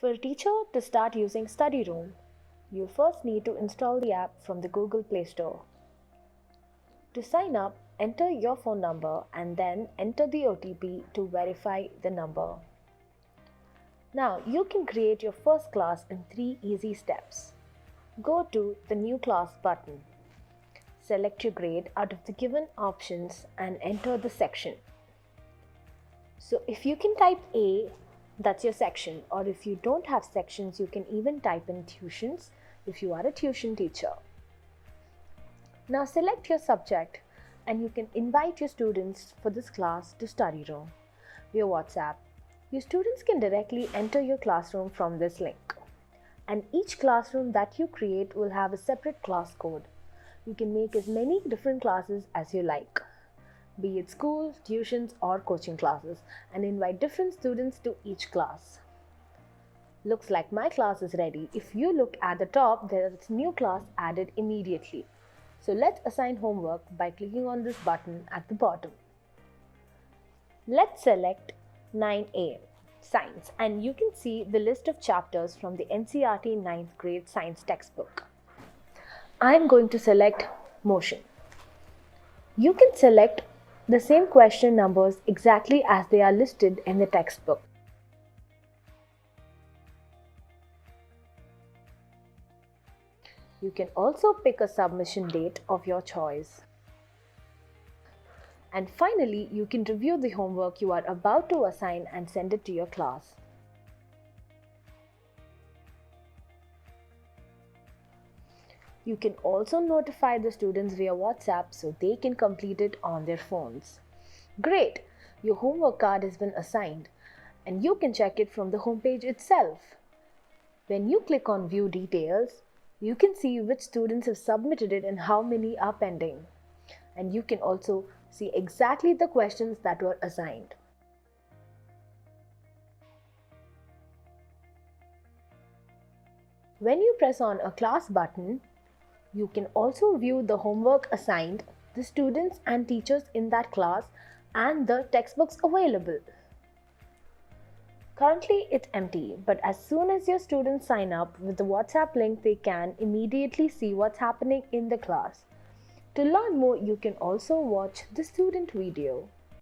For a teacher to start using Studyroom, you first need to install the app from the Google Play Store. To sign up, enter your phone number and then enter the OTP to verify the number. Now you can create your first class in 3 easy steps. Go to the New Class button. Select your grade out of the given options and enter the section. So if you can type A, that's your section, or if you don't have sections, you can even type in tuitions if you are a tuition teacher. Now select your subject and you can invite your students for this class to Studyroom via WhatsApp. Your students can directly enter your classroom from this link. And each classroom that you create will have a separate class code. You can make as many different classes as you like, be it schools, tuitions or coaching classes, and invite different students to each class. Looks like my class is ready. If you look at the top, there is new class added immediately. So let's assign homework by clicking on this button at the bottom. Let's select 9A, Science, and you can see the list of chapters from the NCERT 9th grade science textbook. I'm going to select Motion. You can select the same question numbers exactly as they are listed in the textbook. You can also pick a submission date of your choice. And finally, you can review the homework you are about to assign and send it to your class. You can also notify the students via WhatsApp so they can complete it on their phones. Great! Your homework card has been assigned and you can check it from the homepage itself. When you click on View Details, you can see which students have submitted it and how many are pending. And you can also see exactly the questions that were assigned. When you press on a class button, you can also view the homework assigned, the students and teachers in that class, and the textbooks available. Currently it's empty, but as soon as your students sign up with the WhatsApp link, they can immediately see what's happening in the class. To learn more, you can also watch the student video.